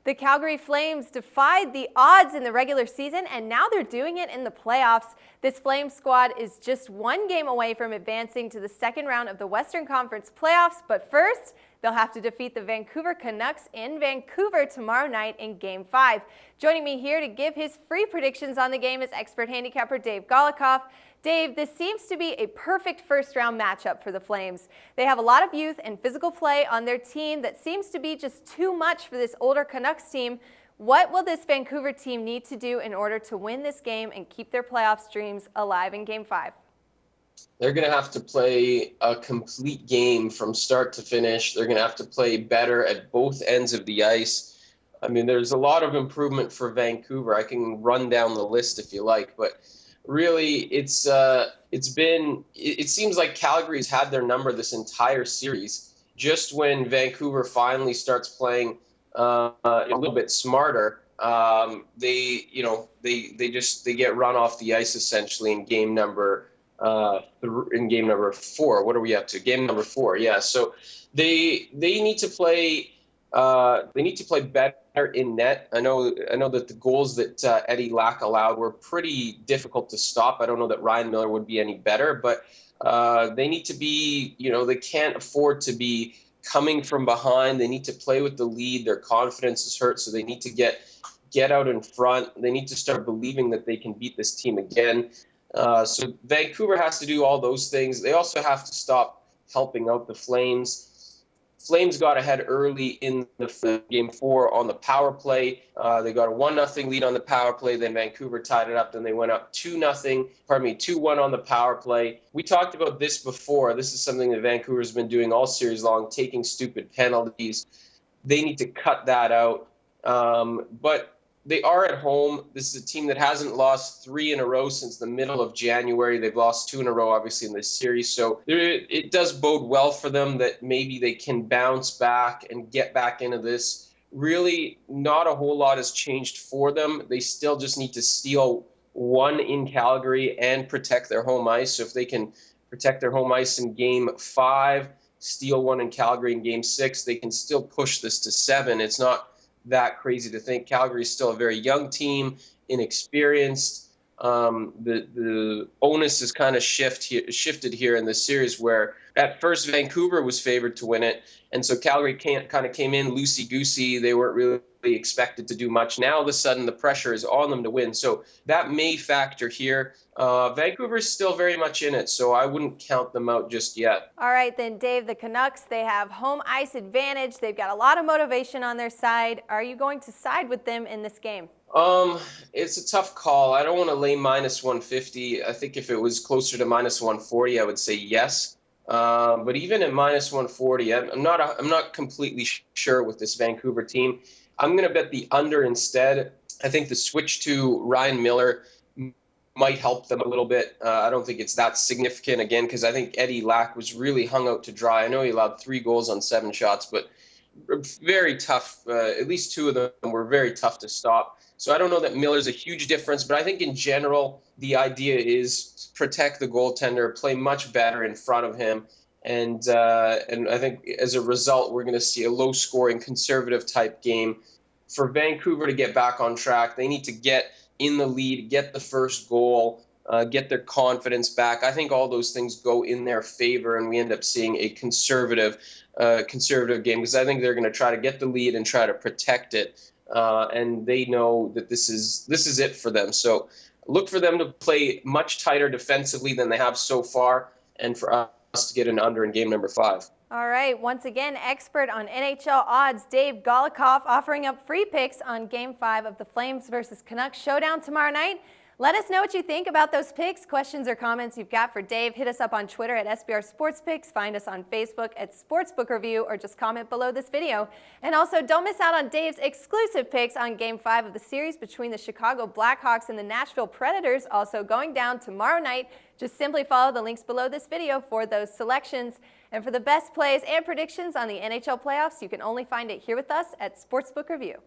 The Calgary Flames defied the odds in the regular season, and now they're doing it in the playoffs. This Flames squad is just one game away from advancing to the second round of the Western Conference playoffs, but first, they'll have to defeat the Vancouver Canucks in Vancouver tomorrow night in Game 5. Joining me here to give his free predictions on the game is expert handicapper Dave Golokov. Dave, this seems to be a perfect first-round matchup for the Flames. They have a lot of youth and physical play on their team that seems to be just too much for this older Canucks team. What will this Vancouver team need to do in order to win this game and keep their playoffs dreams alive in Game 5? They're going to have to play a complete game from start to finish. They're going to have to play better at both ends of the ice. I mean, there's a lot of improvement for Vancouver. I can run down the list if you like, but really, it seems like Calgary's had their number this entire series. Just when Vancouver finally starts playing a little bit smarter, they get run off the ice essentially in game number 4. What are we up to? Game number 4. Yeah. So they need to play. They need to play better in net. I know that the goals that Eddie Lack allowed were pretty difficult to stop. I don't know that Ryan Miller would be any better, but they need to be, they can't afford to be coming from behind. They need to play with the lead. Their confidence is hurt, so they need to get out in front. They need to start believing that they can beat this team again. So Vancouver has to do all those things. They also have to stop helping out the Flames. Flames got ahead early in the Game 4 on the power play. They got a 1-0 lead on the power play. Then Vancouver tied it up. Then they went up 2-1 on the power play. We talked about this before. This is something that Vancouver's been doing all series long, taking stupid penalties. They need to cut that out. But they are at home. This is a team that hasn't lost 3 in a row since the middle of January. They've lost 2 in a row, obviously, in this series. So it does bode well for them that maybe they can bounce back and get back into this. Really, not a whole lot has changed for them. They still just need to steal 1 in Calgary and protect their home ice. So if they can protect their home ice in Game 5, steal 1 in Calgary in Game 6, they can still push this to 7. It's not that crazy to think. Calgary is still a very young team, inexperienced. The onus is kind of shifted here in this series, where at first Vancouver was favored to win it, and so Calgary kind of came in loosey-goosey. They weren't really expected to do much. Now all of a sudden the pressure is on them to win, so that may factor here. Vancouver is still very much in it, so I wouldn't count them out just yet. All right then, Dave, the Canucks, they have home ice advantage. They've got a lot of motivation on their side. Are you going to side with them in this game? It's a tough call. I don't want to lay -150. I think if it was closer to -140, I would say yes. But even at -140, I'm not completely sure with this Vancouver team. I'm going to bet the under instead. I think the switch to Ryan Miller might help them a little bit. I don't think it's that significant, again, because I think Eddie Lack was really hung out to dry. I know he allowed 3 goals on 7 shots, but very tough. At least 2 of them were very tough to stop. So I don't know that Miller's a huge difference, but I think in general, the idea is protect the goaltender, play much better in front of him. And I think as a result, we're going to see a low-scoring, conservative-type game. For Vancouver to get back on track, they need to get in the lead, get the first goal, get their confidence back. I think all those things go in their favor, and we end up seeing a conservative game, because I think they're going to try to get the lead and try to protect it. And they know that this is it for them. So look for them to play much tighter defensively than they have so far, and for us to get an under in game number 5. All right, once again, expert on NHL odds, Dave Golokov, offering up free picks on Game 5 of the Flames versus Canucks showdown tomorrow night. Let us know what you think about those picks, questions or comments you've got for Dave. Hit us up on Twitter at SBR Sports Picks. Find us on Facebook at Sportsbook Review, or just comment below this video. And also, don't miss out on Dave's exclusive picks on Game 5 of the series between the Chicago Blackhawks and the Nashville Predators, also going down tomorrow night. Just simply follow the links below this video for those selections. And for the best plays and predictions on the NHL playoffs, you can only find it here with us at Sportsbook Review.